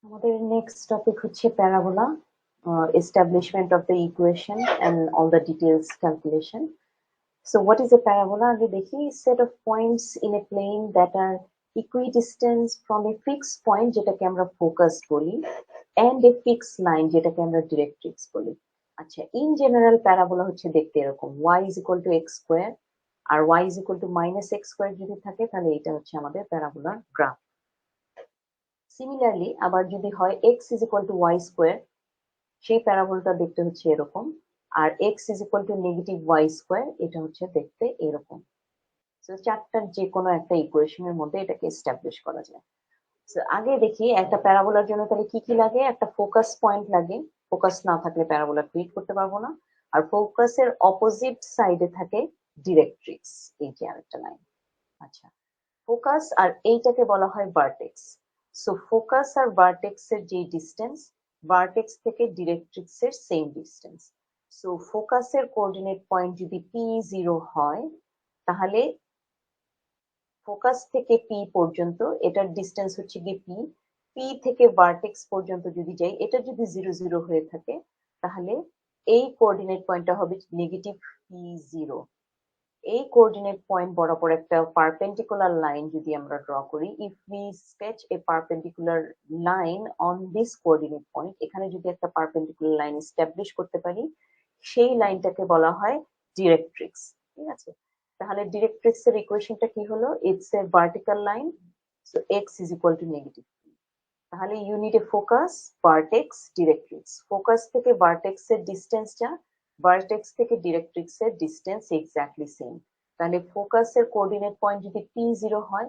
আমাদের next topic হচ্ছে parabola, establishment of the equation and all the details calculation. So what is a parabola? আগে দেখি, set of points in a plane that are equidistant from a fixed point যেটাকে আমরা focus বলি and a fixed line যেটাকে আমরা ডিরেক্ট্রিক্স বলি। আচ্ছা, in general parabola হচ্ছে দেখতে এরকম, y is equal to x square R y is equal to minus x square যদি থাকে তাহলে এটা হচ্ছে আমাদের প্যারাবোলার গ্রাফ। সিমিলারলি আবার যদি হয় x is equal to y square, সেই প্যারাবোলটা দেখতে হচ্ছে এরকম, আর x is equal to negative y square, এটা হচ্ছে দেখতে এরকম। সো চারটার যে কোনো একটা ইকুয়েশনের মধ্যে এটাকে এস্টাবলিশ করা যায়। সো আগে দেখি একটা প্যারাবোলার জন্য তাহলে কি কি লাগে। একটা ফোকাস পয়েন্ট লাগে, ফোকাস না থাকলে প্যারাবোলা ক্রিয়েট করতে পারবো না। আর ফোকাসের অপোজিট সাইডে থাকে ডিরেক্ট্রিক্স, এই যে আরেকটা লাইন। আচ্ছা, ফোকাস আর এইটাকে বলা হয় ভার্টেক্স। সো ফোকাস আর ভার্টেক্স এর যে ডিস্টেন্স, ভার্টেক্স থেকে ডিরেক্ট্রিক্স এর সেম ডিস্টেন্স। সো ফোকাসের কোঅর্ডিনেট পয়েন্ট যদি P0 হয়, তাহলে ফোকাস থেকে পি পর্যন্ত এটার ডিস্টেন্স হচ্ছে গিয়ে পি। পি থেকে ভার্টেক্স পর্যন্ত যদি যাই, এটা যদি 0 0 হয়ে থাকে, তাহলে এই কোঅর্ডিনেট পয়েন্টটা হবে নেগেটিভ P0। এই কোঅর্ডিনেট পয়েন্ট বরাবর একটা পারপেন্ডিকুলার লাইন যদি আমরা ড্র করি, if we sketch A perpendicular line on this coordinate point, এখানে যদি একটা পারপেন্ডিকুলার লাইন এস্টাবলিশ করতে পারি, সেই লাইনটাকে বলা হয় ডিরেক্ট্রিক্স। ঠিক আছে, তাহলে ডিরেক্ট্রিক্স এর ইকুয়েশনটা কি হলো? It's a vertical line, so x is equal to negative. তাহলে ইউনিট এ ফোকাস, ভার্টেক্স, ডিরেক্ট্রিক্স। ফোকাস থেকে ভার্টেক্স এর ডিস্টেন্সটা, ভার্টেক্স থেকে ডিরেক্ট্রিক্স এর ডিস্টেন্স এক্স্যাক্টলি সেম। তাহলে ফোকাসের কোঅর্ডিনেট পয়েন্ট যদি P0 হয়,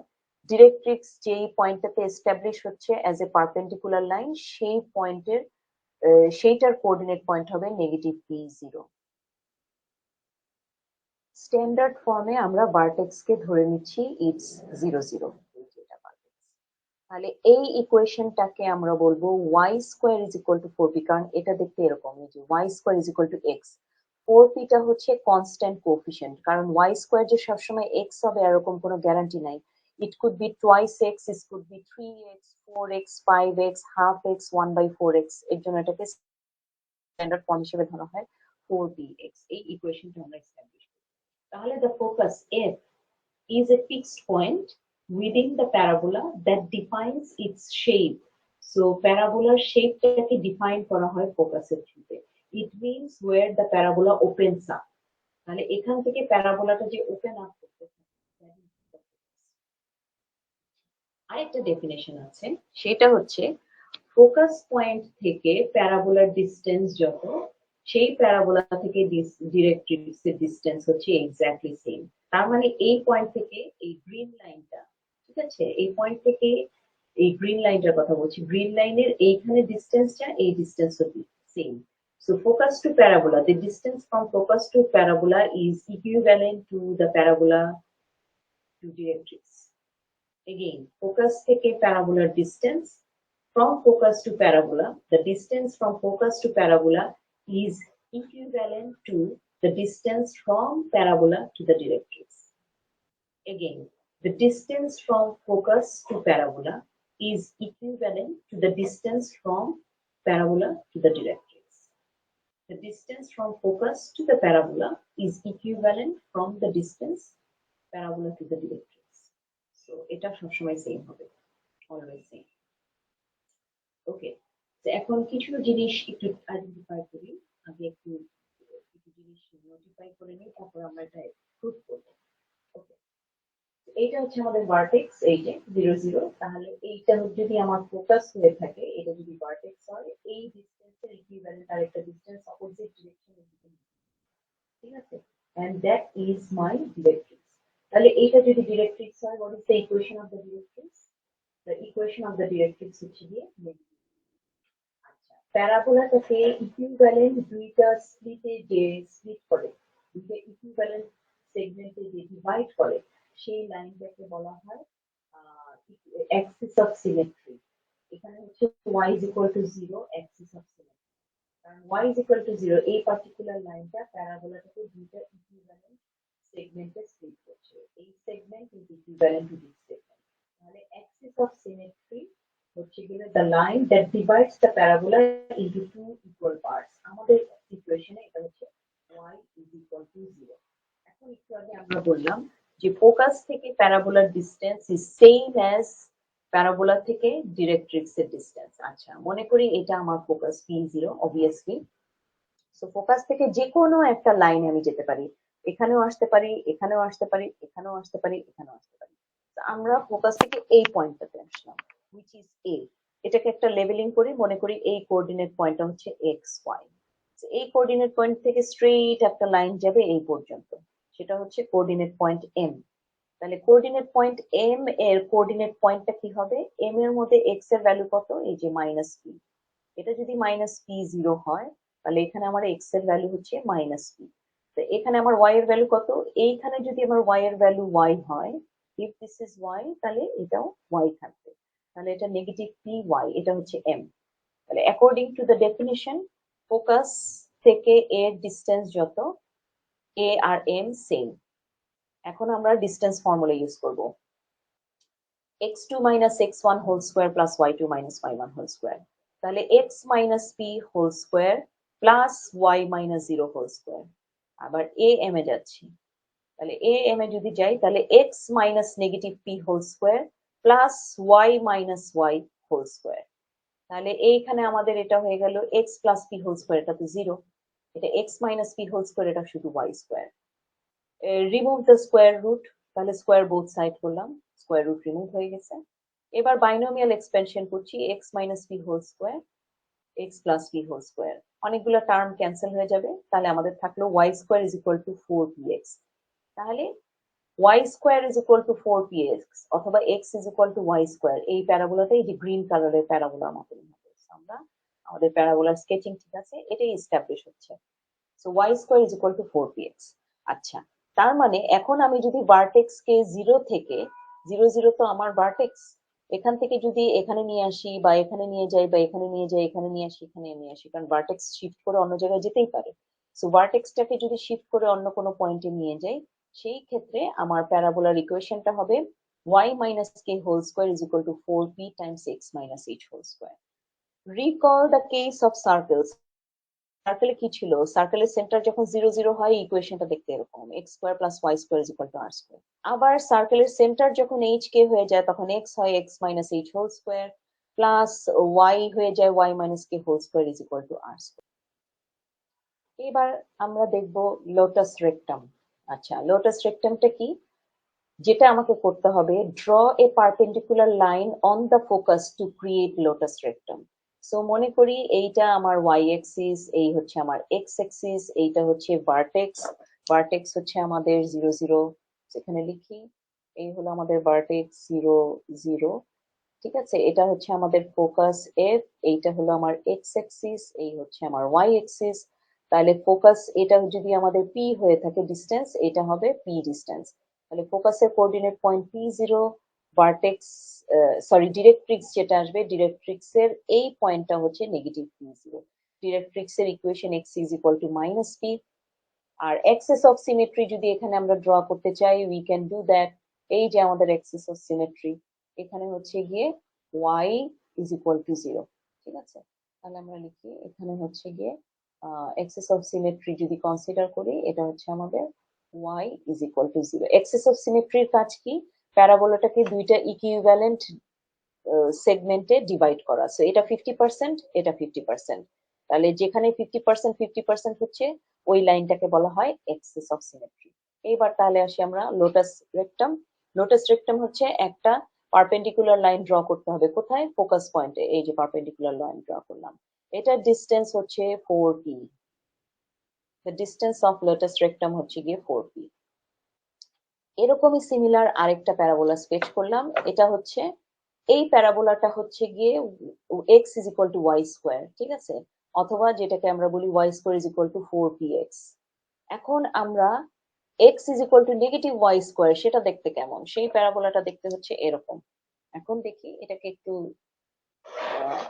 ডিরেক্ট্রিক্স যেই পয়েন্টটাতে এস্টাবলিশ হচ্ছে অ্যাজ এ পারপেন্ডিকুলার লাইন, সেই পয়েন্টের সেইটার কোঅর্ডিনেট পয়েন্ট হবে নেগেটিভ P0। স্ট্যান্ডার্ড ফর্মে আমরা ভার্টেক্স কে ধরে নিচ্ছি ইটস 0 0। তাহলে এই ইকুয়েশনটাকে আমরা বলবো y square is equal two 4p, কারণ এটা দেখতে এরকম, এই যে y square is equal two x। 4p টা হচ্ছে কনস্ট্যান্ট কোএফিসিয়েন্ট, কারণ y স্কোয়ার যে সবসময় x হবে এরকম কোনো গ্যারান্টি নাই। It could be twice x, it could be 3x, 4x, 5x, half x, 1/4x। এর জন্য এটাকে স্ট্যান্ডার্ড ফর্ম হিসেবে ধরা হয় 4px। এই ইকুয়েশনটা আমরা এস্টাবলিশ করি। তাহলে the focus F is a fixed point within the parabola that defines its shape. So parabolar shapeটাকে define করা হয় ফোকাসের থ্রুতে। It means where the parabola opens up. তাহলে এখান থেকে প্যারাবোলাটা যে ওপেন আপ করতে থাকে। আরেকটা ডেফিনেশন আছে, সেটা হচ্ছে ফোকাস পয়েন্ট থেকে প্যারাবোলার ডিস্টেন্স যত, সেই প্যারাবোলা থেকে ডিরেক্ট্রিক্স এর ডিস্টেন্স হচ্ছে এক্স্যাক্টলি সেম। তার মানে এই পয়েন্ট থেকে এই গ্রিন লাইনটা, ঠিক আছে, এই পয়েন্ট থেকে এই গ্রিন লাইনটার কথা বলছি, গ্রিন লাইনের এইখানে ডিস্টেন্সটা, এই ডিস্টেন্স হচ্ছে same. So focus to parabola, the distance from focus to parabola is equivalent to the parabola to directrix. Again, focus থেকে parabolar distance, from focus to parabola, the distance from focus to parabola is equivalent to the distance from parabola to the directrix. Again, the distance from focus to parabola is equivalent to the distance from parabola to the directrix. The distance from focus to the parabola is equivalent from the distance parabola to the directrix. So এটা সবসময় same হবে, always same. ওকে, তো এখন কিছু জিনিস একটু identify করি। আগে একটু কিছু জিনিস নোটিফাই করে নিই, তারপর আমরা এটা প্রুভ করব। ওকে, এইটা হচ্ছে আমাদের ভার্টেক্স, এই যে 0 0। তাহলে এইটা যদি আমার ফোকাস হয়ে থাকে, এটা যদি ভার্টেক্স হয়, এই ডিসটেন্সের ইকুইভ্যালেন্ট আরেকটা ডিসটেন্স অপোজিট ডিরেকশনে, ঠিক আছে, and that is my directrix. তাহলে এইটা যদি ডিরেক্ট্রিক্স হয়, what is the equation of the directrix? The equation of the directrix হচ্ছে গিয়ে নেগেটিভ। আচ্ছা, প্যারাবোলাটাকে ইকুইভ্যালেন্ট দুইটা স্প্লিটে যে স্প্লিট করে, দুইটা ইকুইভ্যালেন্ট সেগমেন্টে যে ডিভাইড করে, সেই লাইনটাকে বলা হয় অ্যাক্সিস অফ সিমেট্রি। এখানে হচ্ছে y is equal to 0 Axis of symmetry, কারণ y is equal to 0 এই পার্টিকুলার লাইনটা প্যারাবোলাটাকে দুইটা ইকুইভ্যালেন্ট সেগমেন্টে স্প্লিট করছে। এই segment is equivalent to this segment. তাহলে অ্যাক্সিস অফ সিমেট্রি হচ্ছে গিয়ে the line that divides the parabola into two equal parts. আমাদের ইকুয়েশনে এটা হচ্ছে y is equal to 0. এখন একটু আগে আমরা বললাম যে ফোকাস থেকে প্যারাবোলার distance is same as parabola থেকে ডিরেক্ট্রিক্স এর ডিসটেন্স। আচ্ছা, মনে করি এটা আমার focus P0 obviously. So focus থেকে যে কোনো একটা লাইনে আমি যেতে পারি, এখানেও আসতে পারি, এখানেও আসতে পারি, এখানেও আসতে পারি, এখানেও আসতে পারি। আমরা ফোকাস থেকে এই পয়েন্টটাতে আসলাম, হুইচ ইজ এ। এটাকে একটা লেবেলিং করি, মনে করি এই কোঅর্ডিনেট পয়েন্টটা হচ্ছে এক্স ওয়াই। এই কোঅর্ডিনেট পয়েন্ট থেকে স্ট্রেইট একটা লাইন যাবে এই পর্যন্ত, সেটা হচ্ছে কোঅর্ডিনেট পয়েন্ট এম। তাহলে কোঅর্ডিনেট পয়েন্ট এম এর কোঅর্ডিনেট পয়েন্টটা কি হবে? এম এর মধ্যে এক্স এর ভ্যালু কত? এই যে মাইনাস পি। এটা যদি মাইনাস পি জিরো হয়, তাহলে এখানে আমার এক্স এর ভ্যালু হচ্ছে মাইনাস পি। তো এখানে আমার ওয়াই এর ভ্যালু কত? এইখানে যদি আমার ওয়াই এর ভ্যালু ওয়াই হয়, ইফ দিস ইজ ওয়াই, তাহলে এটাও ওয়াই থাকবে। তাহলে এটা নেগেটিভ পি ওয়াই, এটা হচ্ছে এম। তাহলে according to the definition, focus থেকে এর ডিস্টেন্স যত, এ আর এম সেম। এখন আমরা ডিস্টেন্স ফর্মুলা ইউজ করব। x2 minus x1 whole square plus y2 minus y1 whole square. তাহলে x minus p whole square plus y minus 0 whole square. আবার a m এ যাচ্ছি, তাহলে a m এ যদি যাই, তাহলে x minus negative p whole square plus y minus y whole square. তাহলে এইখানে আমাদের এটা হয়ে গেল x plus p whole square, এটা তো 0, এটা x minus p whole square, এটা শুধু y square. Remove the square root, তাহলে স্কোয়ার বোথ সাইড করলাম, স্কোয়ার রুট রিমুভ হয়ে গেছে। এবার বাইনোমিয়াল এক্সপেনশন করছি, x minus p whole square, x plus p whole square. অনেকগুলো টার্ম ক্যান্সেল হয়ে যাবে, তাহলে আমাদের থাকলো y square is equal to 4px। তাহলে y square is equal to 4px অথবা x is equal to y square, এই প্যারাবোলাটা, এই যে গ্রিন কালারের প্যারাবোলার মতো আমরা, আমাদের প্যারাবোলার স্কেচিং ঠিক আছে, এটাই এস্টাবলিশ হচ্ছে। So y square is equal to 4px। আচ্ছা, তার মানে এখন আমি যদি ভার্টেক্স কে 0 থেকে, 0 0 তো আমার ভার্টেক্স, এখান থেকে যদি এখানে নিয়ে আসি বা এখানে নিয়ে যাই বা এখানে নিয়ে যাই, এখানে নিয়ে আসি, এখানে নিয়ে আসি, কারণ ভার্টেক্স শিফট করে অন্য জায়গায় যেতেই পারে। সো ভার্টেক্সটাকে যদি শিফট করে অন্য কোনো পয়েন্টে নিয়ে যাই, সেই ক্ষেত্রে আমার প্যারাবোলার ইকুয়েশনটা হবে y minus k whole square is equal to 4p times x minus h whole square. Recall the case of circles. সার্কেলে কি ছিল? সার্কেলের সেন্টার যখন 0 0 হয়, ইকুয়েশনটা দেখতে এরকম, x square plus y square is equal to r square. আবার সার্কেলের centre যখন h k হয়ে যায়, তখন x হয় x minus h whole square plus y হয়ে যায় y minus k whole square is equal to r square. এবার আমরা দেখব লোটাস রেক্টাম। আচ্ছা, লোটাস রেক্টামটা কি? যেটা আমাকে করতে হবে, draw a perpendicular line on the focus to create latus rectum. So মনে করি এইটা আমার ওয়াই এক্সিস, এই হচ্ছে আমার এক্স এক্সিস, এইটা হচ্ছে ভার্টেক্স। ভার্টেক্স হচ্ছে আমাদের 0 0, সেখানে লিখি, এই হলো আমাদের ভার্টেক্স 0 0, ঠিক আছে। এটা হচ্ছে আমাদের ফোকাস এফ, এইটা হলো আমার এক্স এক্সিস, এই হচ্ছে আমার ওয়াই এক্সিস। তাহলে ফোকাস এটা যদি আমাদের পি হয়ে থাকে ডিস্টেন্স, এটা হবে পি ডিস্টেন্স। তাহলে ফোকাসের কোঅর্ডিনেট পয়েন্ট পি0, ভার্টেক্স, সরি ডিরেক্ট্রিক্স যেটা আসবে, ডিরেক্ট্রিক্স এর এই পয়েন্টটা হচ্ছে নেগেটিভ পি0। ডিরেক্ট্রিক্স এর equation x is equal to minus p. আর এক্সেস অফ সিমেট্রি যদি এখানে আমরা ড্র করতে চাই, উই ক্যান ডু দ্যাট। এই যে আমাদের এক্সেস অফ সিমেট্রি, এখানে হচ্ছে গিয়ে y ইজ ইকুয়াল টু 0, ঠিক আছে। তাহলে আমরা লিখি, এখানে হচ্ছে গিয়ে এক্সেস অফ সিমেট্রি যদি কনসিডার করি, এটা হচ্ছে আমাদের y is equal to 0। Axis of সিমেট্রির কাজ কি? প্যারাবোলাটাকে দুইটা ইকুইভ্যালেন্ট সেগমেন্টে ডিভাইড করা। সো এটা 50%, এটা 50%। তাহলে যেখানে 50% 50% হচ্ছে, ওই লাইনটাকে বলা হয় এক্সেস অফ সিমেট্রি। এইবার তাহলে আসি আমরা লোটাস রেক্টাম। লোটাস রেক্টাম হচ্ছে একটা পারপেন্ডিকুলার লাইন ড্র করতে হবে, কোথায়? ফোকাস পয়েন্টে। এই যে পারপেন্ডিকুলার লাইন ড্র করলাম, এটার ডিস্টেন্স হচ্ছে 4p। The distance of latus rectum হচ্ছে গিয়ে 4p। এরকমই সিমিলার আরেকটা প্যারাবোলা স্কেচ করলাম। এটা হচ্ছে, এই প্যারাবোলাটা হচ্ছে গিয়ে x is equal to y square, ঠিক আছে, অথবা যেটাকে আমরা বলি y square is equal to 4px। এখন আমরা x is equal to negative y square, সেটা দেখতে কেমন? সেই প্যারাবোলাটা দেখতে হচ্ছে এরকম। এখন দেখি এটাকে একটু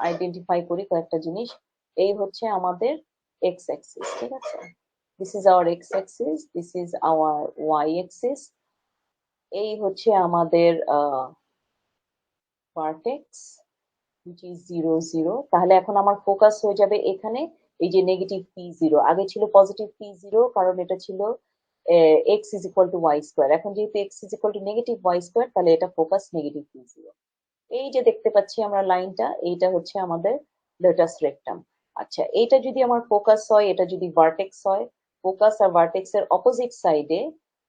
আইডেন্টিফাই করি কয়েকটা জিনিস। এই হচ্ছে আমাদের এক্স অ্যাক্সিস, ঠিক আছে, this is our x axis, this is our y axis. এই হচ্ছে আমাদের ভার্টেক্স, which is 0 0, তাহলে এখন আমার ফোকাস হয়ে যাবে এখানে এই যে নেগেটিভ p0, আগে ছিল পজিটিভ p0 কারণ এটা ছিল x is equal to y square, এখন যেহেতু x is equal to negative y square তাহলে এটা ফোকাস নেগেটিভ p0। এই যে দেখতে পাচ্ছি আমরা লাইনটা, এইটা হচ্ছে আমাদের লোটাস রেক্টাম। আচ্ছা, এইটা যদি আমার ফোকাস হয়, এটা যদি ভার্টেক্স হয়, ফোকাস আর ভার্টেক্স এর অপোজিট সাইডে,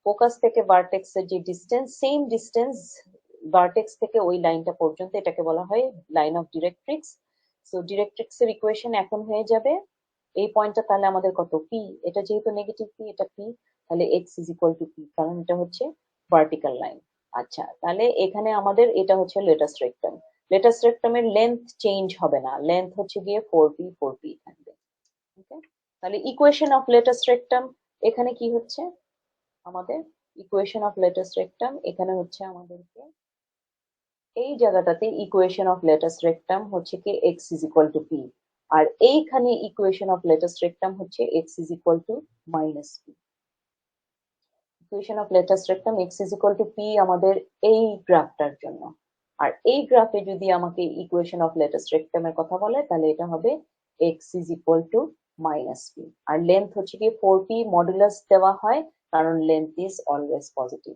ফোকাস থেকে ভার্টেক্স এর যে ডিস্টেন্স, সেম ডিস্টেন্স ভার্টেক্স থেকে ওই লাইনটা পর্যন্ত, এটাকে বলা হয় লাইন অফ ডিরেক্ট্রিক্স। সো ডিরেক্ট্রিক্স এর ইকুয়েশন এখন হয়ে যাবে এই পয়েন্টটা তাহলে আমাদের কত, পি, এটা যেহেতু নেগেটিভ পি, এটা পি, তাহলে x is equal to P, কারণ এটা হচ্ছে ভার্টিক্যাল লাইন। আচ্ছা, তাহলে এখানে আমাদের এটা হচ্ছে লেটাস রেক্টাম। লেটাস রেক্টামের লেন্থ চেঞ্জ হবে না, লেন্থ হচ্ছে গিয়ে 4p 4p থাকবে। ওকে, তাহলে ইকুয়েশন অফ লেটাস রেক্টাম এখানে কি হচ্ছে আমাদের, ইকুয়েশন অফ লেটাস রেক্টাম এখানে হচ্ছে আমাদেরকে এই জায়গাটাতে ইকুয়েশন অফ লেটাস রেক্টাম হচ্ছে কি x is equal to p, আর এইখানে ইকুয়েশন অফ লেটাস রেক্টাম হচ্ছে x is equal to minus p. Equation of latus rectum x is equal to p আমাদের এই গ্রাফটার জন্য, আর এই গ্রাফে যদি আমাকে ইকুয়েশন অফ লেটাস রেক্টামের কথা বলে তাহলে এটা হবে x is equal to minus p, আর লেন্থ হচ্ছে কি 4p, মডুলাস দেওয়া হয় কারণ লেন্থ ইজ অলওয়েজ পজিটিভ।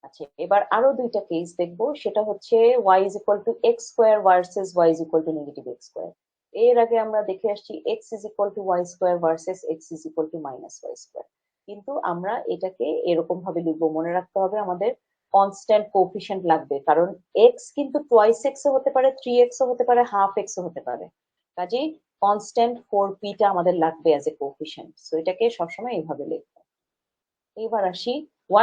আচ্ছা, এবার আরো দুইটা কেস দেখবো, সেটা হচ্ছে y is equal to x square versus y is equal to negative x square. এর আগে আমরা দেখে আসছি x is equal to y square versus x is equal to minus y square, কিন্তু আমরা এটাকে এরকম ভাবে লিখবো, মনে রাখতে হবে আমাদের কনস্ট্যান্ট কোএফিসিয়েন্ট লাগবে, কারণ x কিন্তু টোয়াইস এক্স ও হতে পারে, 3x ও হতে পারে, হাফ এক্স ও হতে পারে, কাজেই কনস্ট্যান্ট 4p টা আমাদের লাগবে অ্যাজ এ কোএফিসিয়েন্ট, সো এটাকে সবসময় এইভাবে লিখবো। এবার আসি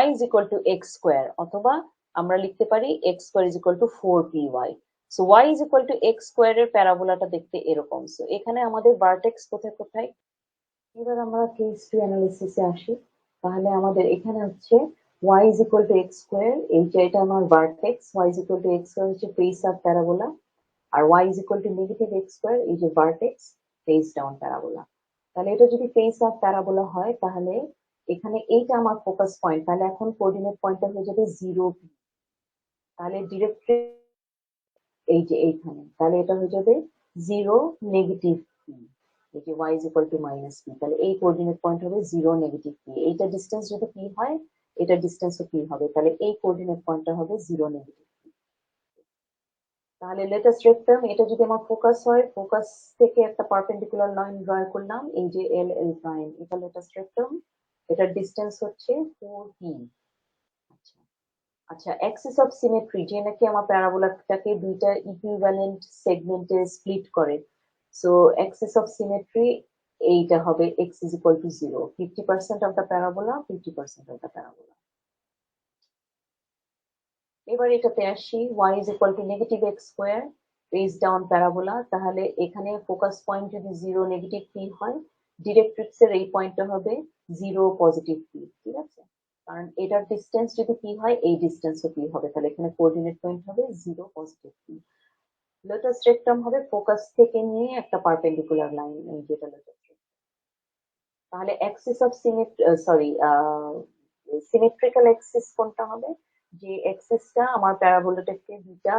y is equal to x square, অথবা আমরা লিখতে পারি x square is equal to 4py। So y is equal to x square এর প্যারাবোলাটা দেখতে এরকম। সো এখানে আমাদের ভার্টেক্স কোথায় কোথায়, এবার আমরা কেস টু অ্যানালিসিসে আসি। তাহলে আমাদের এখানে হচ্ছে y is equal to x square, এটা আমার vertex, y is equal to x square হচ্ছে ফেস আপ প্যারাবোলা, আর y is equal to negative x square এই যে ভার্টেক্স, ফেস ডাউন প্যারাবোলা। তাহলে এটা যদি ফেস আপ প্যারাবোলা হয় তাহলে এখানে এইটা আমার ফোকাস পয়েন্ট, তাহলে এখন কোঅর্ডিনেট পয়েন্টটা হয়ে যাবে 0p, তাহলে ডিরেক্টলি এই যে এইখানে, তাহলে এটা হয়ে যাবে 0 নেগেটিভ p, এই যে y is equal to minus p, তাহলে এই কোঅর্ডিনেট পয়েন্ট হবে 0 নেগেটিভ p, এইটা ডিস্টেন্স যদি p হয় এটা ডিস্টেন্সও p হবে, তাহলে এই কোঅর্ডিনেট পয়েন্টটা হবে 0 নেগেটিভ। তাহলে লেটাস রেক্টাম, এটা যদি আমার ফোকাস হয়, ফোকাস থেকে একটা পারপেন্ডিকুলার লাইন ড্র করলাম, এই যে এল এল প্রাইম, এটা লেটাস রেক্টাম, এটার ডিস্টেন্স হচ্ছে 4p। আচ্ছা, আচ্ছা, অ্যাক্সিস অফ সিমেট্রি, যে নাকি আমার প্যারাবোলাটাকে দুইটা ইকুইভ্যালেন্ট সেগমেন্টে স্প্লিট করে, সো অ্যাক্সিস অফ সিমেট্রি এইটা হবে x is equal to 0, 50% of the parabola, 50% of the parabola। এবার এটাতে আসি, y is equal to negative x square, face down parabola, তাহলে এখানে ফোকাস পয়েন্ট যদি 0 নেগেটিভ p হয়, ডিরেক্ট্রিক্স এর এই পয়েন্টটা হবে 0 পজিটিভ p, ঠিক আছে, কারণ এটার ডিস্টেন্স যদি p হয় এই ডিস্টেন্সও p হবে, তাহলে এখানে কোঅর্ডিনেট পয়েন্ট হবে 0 পজিটিভ p। লোটাস রেক্টাম হবে ফোকাস থেকে নিয়ে একটা পারপেন্ডিকুলার লাইন, এই যেটা লোটাস রেক্টাম। তাহলে axis of sorry symmetrical Axis কোনটা হবে, যে অ্যাক্সিসটা আমার প্যারাবোলাটাকে দুইটা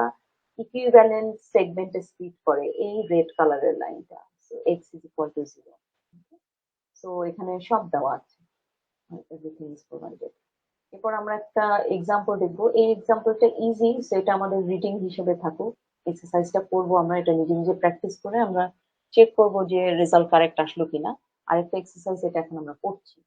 ইকুইভ্যালেন্ট সেগমেন্টে স্প্লিট করে, এই রেড কালারের লাইনটা, so x is equal to 0। So এখানে সব দেওয়া আছে, এভরিথিং ইজ প্রোভাইডেড। এরপর আমরা একটা এক্সাম্পল দেখবো, এই এক্সাম্পলটা ইজি, সো এটা আমাদের রিডিং হিসেবে থাকুক, এক্সারসাইজটা করবো আমরা, এটা নিজে নিজে প্র্যাকটিস করে আমরা চেক করবো যে রেজাল্ট কারেক্ট আসলো কিনা। আরেকটা এক্সারসাইজ এটা এখন আমরা করছি।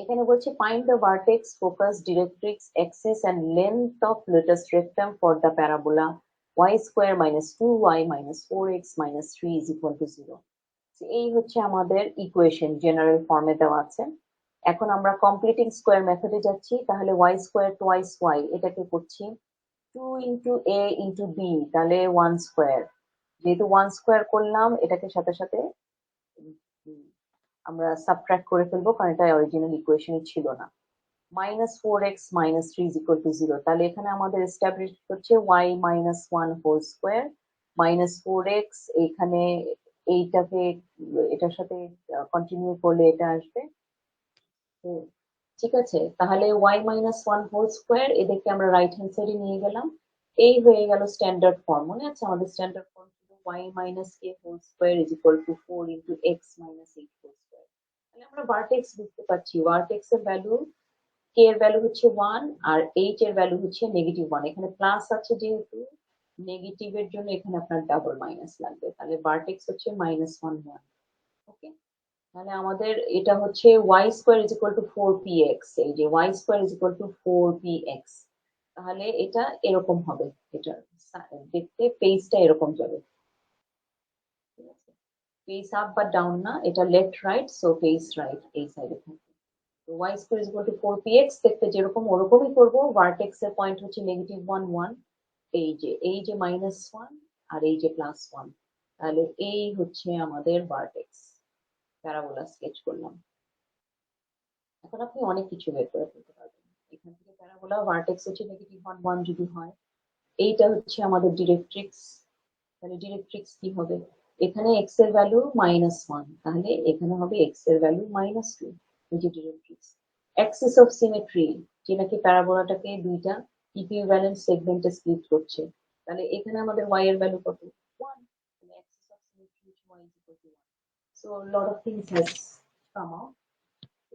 এখানে বলছে find the vertex, focus, directrix, axis and length of latus rectum for the parabola y square minus 2y minus 4x minus 3 is equal to 0। এই হচ্ছে আমাদের ইকুয়েশন, জেনারেল ফর্মে দেওয়া আছে। এখন আমরা কমপ্লিটিং স্কোয়ার মেথডে যাচ্ছি, তাহলে y স্কোয়ার টোয়াইস y, এটাকে করছি 2 ইন্টু a ইন্টু b, তাহলে 1 স্কোয়ার, যেহেতু 1 স্কোয়ার করলাম এটাকে সাথে সাথে আমরা সাবট্রাক্ট করে ফেলবো, কারণ এটা অরিজিনাল ইকুয়েশনে ছিল না। Minus 4x minus 3 is equal to 0, তাহলে এখানে আমাদের এস্টাবলিশ হচ্ছে y minus 1 whole square minus 4x, এখানে এইটাকে এটার সাথে কন্টিনিউ করলে এটা আসবে। ঠিক আছে, তাহলে y মাইনাস 1 হোল স্কোয়ার, এদেরকে আমরা রাইট হ্যান্ড সাইডে নিয়ে গেলাম, এই হয়ে গেল স্ট্যান্ডার্ড ফর্ম। মনে আছে আমাদের স্ট্যান্ডার্ড ফর্ম ছিল y minus k whole square is equal to 4 into x minus 8 whole square. তাহলে আমরা ভার্টেক্স বুঝতে পারছি, ভার্টেক্স এর ভ্যালু, কে এর ভ্যালু হচ্ছে 1 আর এইচ এর ভ্যালু হচ্ছে -1। এখানে প্লাস আছে যেহেতু, নেগেটিভ এর জন্য এখানে আপনার ডাবল মাইনাস লাগবে। তাহলে ভার্টেক্স হচ্ছে -1 1। ওকে, তাহলে আমাদের এটা হচ্ছে y square is equal to 4px। এই যে y square is equal to 4px, তাহলে এটা এরকম হবে। এটা দেখতে পেজটা এরকম যাবে, ঠিক আছে? পেজ আপ বা ডাউন না, এটা left right, so page right এই সাইডে থাকবে। তো y square is equal to 4px দেখতে যেরকম ওরকমই করবো। ভার্টেক্স এর পয়েন্ট হচ্ছে -1 1, এই যে -1 আর এই যে +1। তাহলে এই হচ্ছে আমাদের ভার্টেক্স। প্যারাবোলা স্কেচ করলাম। এখন আপনি অনেক কিছু বের করে ফেলতে পারবেন এখান থেকে। প্যারাবোলা ভার্টেক্স হচ্ছে -1 1 যদি হয়, এইটা হচ্ছে আমাদের ডিরেক্ট্রিক্স। তাহলে ডিরেক্ট্রিক্স কি হবে? এখানে এক্স এর ভ্যালু -1, তাহলে এখানে হবে এক্স এর ভ্যালু -2। এই যে ডিরেক্ট্রিক্স। অ্যাক্সিস অফ সিমেট্রি, যে নাকি প্যারাবোলাটাকে দুইটা ইকুইভ্যালেন্ট সেগমেন্টে স্প্লিট করছে। তাহলে এখানে আমাদের y এর ভ্যালু কত? 1। তাহলে অ্যাক্সিস অফ সিমেট্রি হচ্ছে y is equal to 1। So lot of things has come out.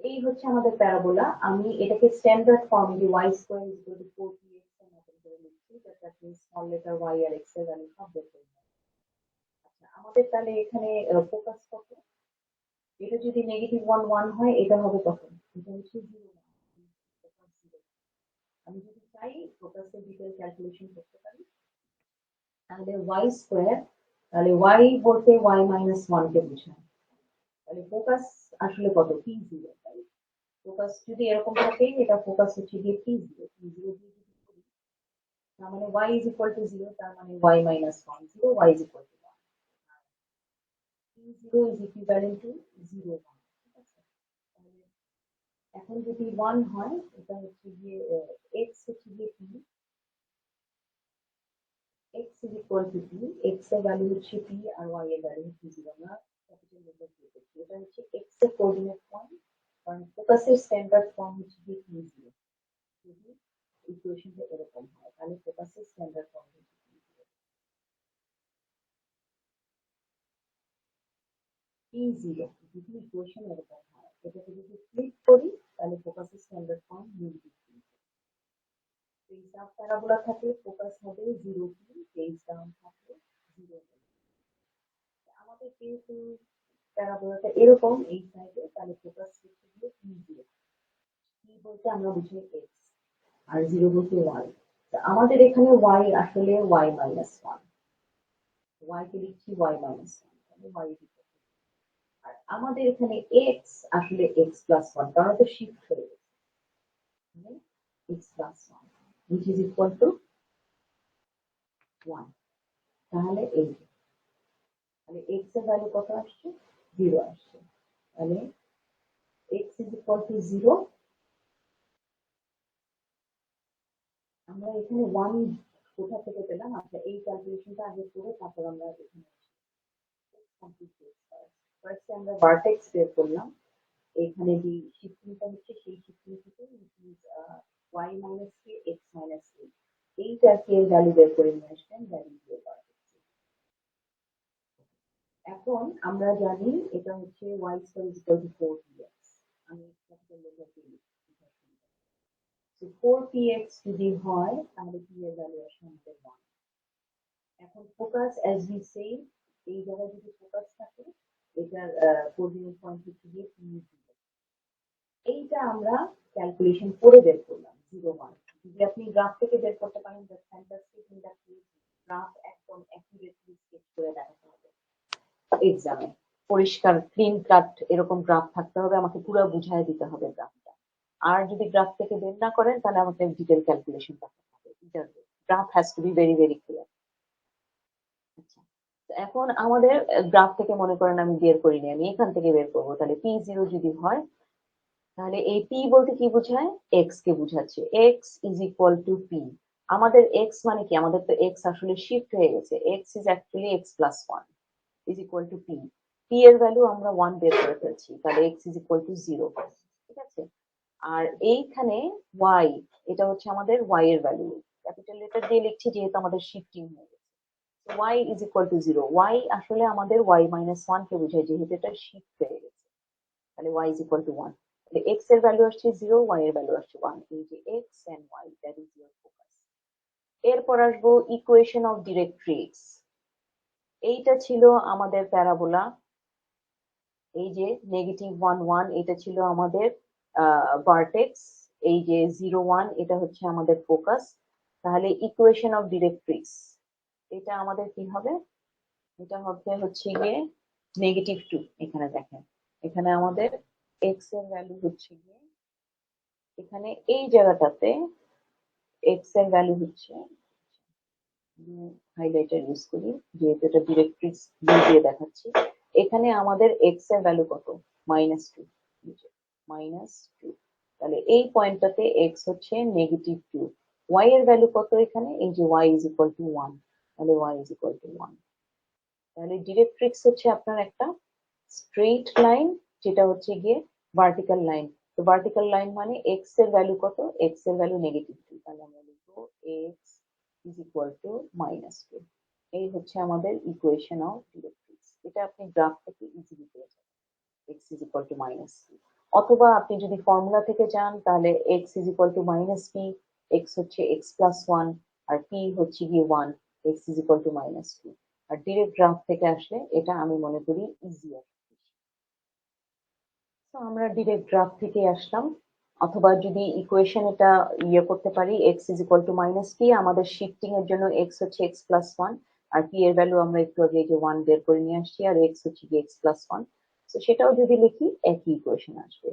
এই হচ্ছে আমাদের প্যারাবোলা। আমি এটাকে স্ট্যান্ডার্ড ফর্ম যে y square is equal to 4px এর মতন করে লিখছি, that means small letter y আর x এর ভ্যালু সব বের করে নিলাম। আচ্ছা, আমাদের তাহলে এখানে ফোকাস কত? এটা যদি -1 1 হয়, এটা হবে কত? এটা হচ্ছে 0 ফোকাস 0। আমি যদি চাই ফোকাসের ডিটেইল ক্যালকুলেশন করতে পারি, তাহলে y স্কয়ার, তাহলে y বলতে y মাইনাস 1 কে বোঝায়। তাহলে ফোকাস আসলে কত? p0, তাই? ফোকাস যদি এরকম থাকে, এটা ফোকাস হচ্ছে গিয়ে p0। p0 দিয়ে যদি করি, তার মানে y is equal to 0, তার মানে y minus 1 0, y is equal to 1। p0 is equivalent to 0 1, ঠিক আছে? তাহলে এখন যদি 1 হয়, এটা হচ্ছে গিয়ে x হচ্ছে গিয়ে p, x is equal to p, x এর ভ্যালু হচ্ছে p আর y এর ভ্যালু হচ্ছে 0। আমরা ক্যাপিটাল লেটার দিয়ে করছি। এটা হচ্ছে x এর কোঅর্ডিনেট পয়েন্ট, কারণ ফোকাসের স্ট্যান্ডার্ড ফর্ম হচ্ছে গিয়ে p0। যদি ইকুয়েশনটা এরকম হয়, তাহলে ফোকাসের স্ট্যান্ডার্ড ফর্ম হচ্ছে p0। যদি ইকুয়েশন এরকম হয়, এটাকে যদি ফ্লিপ করি, তাহলে ফোকাসের standard form -p। Face up parabola থাকলে ফোকাস হবে 0p, পেজ ডাউন থাকলে 0p। আমাদের যেহেতু প্যারাবোলাটা এরকম এই সাইডে, তাহলে ফোকাস হচ্ছে গিয়ে p0। p বলতে আমরা বুঝি x, আর 0 বলতে y। আমাদের এখানে y আসলে y মাইনাস 1, y কে লিখছি y মাইনাস 1, তাহলে y is equal to, আর আমাদের এখানে x আসলে x প্লাস 1, কারণ এটা শিফট হয়ে গেছে, মানে x plus 1 which is equal to 1। তাহলে এই যে, তাহলে x এর ভ্যালু কত আসছে? 0 আসছে। তাহলে x is equal to 0। আমরা এখানে 1 কোথা থেকে পেলাম? আচ্ছা, এই ক্যালকুলেশনটা আগে করে তারপর আমরা এখানে কমপ্লিট করতে। ফার্স্টে আমরা ভার্টেক্স বের করলাম। এখানে যে শিফটিংটা হচ্ছে সেই শিফটিং থেকে y minus K x minus a, এইটা কে এর ভ্যালু বের করে নিয়ে আসবেন, ভ্যালু দিয়ে ভার্টেক্স। এখন আমরা জানি এটা হচ্ছে y square is equal to 4px। আমি ক্যাপিটাল লেটার দিয়ে লিখছি। সো 4px যদি হয়, তাহলে p এর ভ্যালু আসবে আমাদের 1। এখন ফোকাস অ্যাজ উই সে, এই জায়গায় যদি ফোকাস থাকে, এটার কোঅর্ডিনেট পয়েন্ট হচ্ছে গিয়ে p0। এইটা আমরা ক্যালকুলেশন করে বের করলাম 0 1। যদি আপনি গ্রাফ থেকে বের করতে পারেন, that's fantastic. In that case graph একদম অ্যাকুরেটলি স্কেচ করে দেখাতে হবে এক্সামে। পরিষ্কার ক্লিন কাট এরকম গ্রাফ থাকতে হবে, আমাকে পুরো বুঝায় দিতে হবে গ্রাফটা। আর যদি গ্রাফ থেকে বের না করেন, তাহলে আমাকে ডিটেল ক্যালকুলেশন করতে হবে। Graph has to be very very clear. আচ্ছা, এখন আমাদের গ্রাফ থেকে মনে করেন আমি বের করিনি, আমি এখান থেকে বের করবো। তাহলে p0 যদি হয়, তাহলে এই p বলতে কি বোঝায়? x কে বোঝাচ্ছে। x is equal to p। আমাদের x মানে কি? আমাদের তো x আসলে শিফট হয়ে গেছে। x is actually x plus 1 is equal to p। p এর ভ্যালু আমরা 1 বের করে ফেলছি, তাহলে x ইজ ইকুয়াল টু 0। ঠিক আছে? আর এইখানে y, এটা হচ্ছে আমাদের y এর ভ্যালু। ক্যাপিটাল লেটার দিয়ে লিখছি যেহেতু আমাদের শিফটিং হয়ে গেছে। y is equal to 0, y আসলে আমাদের y মাইনাস 1 কে বোঝায় যেহেতু এটা শিফট হয়ে গেছে, তাহলে y ইজ ইকুয়াল টু 1। তাহলে x এর ভ্যালু আসছে 0, y এর ভ্যালু আসছে 1, এই যে x and y, that is your focus. এরপর আসবো ইকুয়েশন অফ ডিরেক্ট্রিক্স। এইটা ছিল আমাদের প্যারাবোলা, এই যে -1 1 এটা ছিল আমাদের ভার্টেক্স, এই যে 0 1 এটা হচ্ছে আমাদের ফোকাস। তাহলে ইকুয়েশন অফ ডিরেক্ট্রিক্স এটা আমাদের কি হবে, এটা হবে হচ্ছে গিয়ে -2। এখানে দেখেন, এখানে আমাদের এক্স এর ভ্যালু হচ্ছে গিয়ে, এখানে এই জায়গাটাতে এক্স এর ভ্যালু হচ্ছে, হাইলাইটার ইউজ করি যেহেতু এটা ডিরেক্ট্রিক্স দিয়ে দেখাচ্ছি। এখানে আমাদের এক্স এর ভ্যালু কত, -2, -2। তাহলে এই পয়েন্টটাতে এক্স হচ্ছে -2, ওয়াই এর ভ্যালু কত এখানে, এই যে ওয়াই ইজ ইকুয়াল টু 1, তাহলে ওয়াই ইজ ইকুয়াল টু 1। তাহলে ডিরেক্ট্রিক্স হচ্ছে আপনার একটা স্ট্রেইট লাইন যেটা হচ্ছে গিয়ে ভার্টিক্যাল লাইন। তো ভার্টিক্যাল লাইন মানে এক্স এর ভ্যালু কত, এক্স এর ভ্যালু -2, তাহলে আমরা লিখবো এক্স ইজ ইকুয়াল টু -2। এই হচ্ছে আমাদের ইকুয়েশন অফ ডিরেক্ট্রিক্স। এটা আপনি গ্রাফ থেকে ইজিলি পেয়ে যাবেন, এক্স ইজ ইকুয়াল টু -2। অথবা আপনি যদি ফর্মুলা থেকে যান তাহলে x is equal to -p, x হচ্ছে এক্স প্লাস 1 আর পি হচ্ছে গিয়ে 1, এক্স ইজ ইকুয়াল টু -2। আর ডিরেক্ট গ্রাফ থেকে আসলে এটা আমি মনে করি ইজিয়ার। তো আমরা ডিরেক্ট গ্রাফ থেকে আসলাম, অথবা যদি ইকুয়েশন এটা করতে পারি x is equal to -p, আমাদের শিফটিং এর জন্য এক্স হচ্ছে এক্স প্লাস 1 আর পি এর ভ্যালু আমরা একটু আগে যে 1 বের করে নিয়ে আসছি, আর এক্স হচ্ছে কি এক্স প্লাস 1। তো সেটাও যদি লিখি একই ইকুয়েশন আসবে।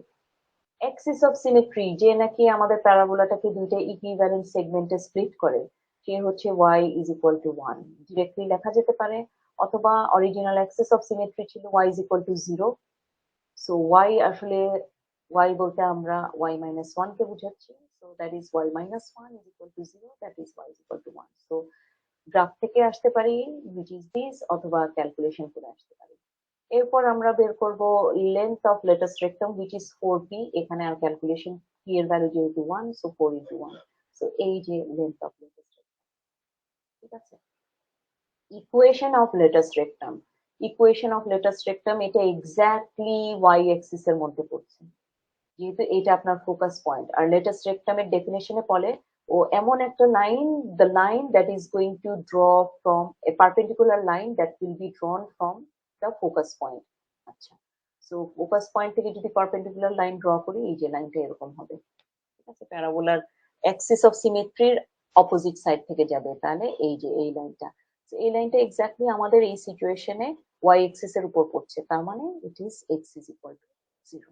অ্যাক্সিস অফ সিমেট্রি, যে নাকি আমাদের প্যারাবোলাটাকে দুইটা ইকুইভ্যালেন্ট সেগমেন্টে স্প্লিট করে, সে হচ্ছে y is equal to 1, directly লেখা যেতে পারে। অথবা অরিজিনাল অ্যাক্সিস অফ সিমেট্রি ছিল y is equal to 0। So y আসলে, y বলতে আমরা y মাইনাস 1 কে বুঝাচ্ছি, so that is y minus 1 is equal to 0, that is y is equal to 1। So graph থেকে আসতে পারি which is this, অথবা ক্যালকুলেশন করে আসতে পারি। এরপর আমরা বের করব length of latus rectum which is 4p, এখানে আর ক্যালকুলেশন p এর ভ্যালু যেহেতু 1, সো 4 into 1। সো এই যে লেন্থ অফ লেটাস রেক্টাম, ঠিক আছে। Equation of latus rectum, equation of latus rectum এটা এক্স্যাক্টলি ওয়াই অ্যাক্সিস এর মধ্যে পড়ছে, যেহেতু এটা আপনার ফোকাস পয়েন্ট। আর লেটাস রেক্টামের ডেফিনেশনে বলে ও এমন একটা লাইন, the line that is going to draw from a perpendicular line that will be drawn from the focus point. আচ্ছা, সো ফোকাস পয়েন্ট থেকে যদি পারপেন্ডিকুলার লাইন ড্র করি, এই যে লাইনটা এরকম হবে, ঠিক আছে। প্যারাবোলার অ্যাক্সিস অফ সিমেট্রির অপোজিট সাইড থেকে যাবে, তাহলে এই যে এই লাইনটা, এই লাইনটা এক্স্যাক্টলি আমাদের এই সিচুয়েশনে ওয়াই অ্যাক্সিস এর উপর পড়ছে, তার মানে it is x is equal to 0।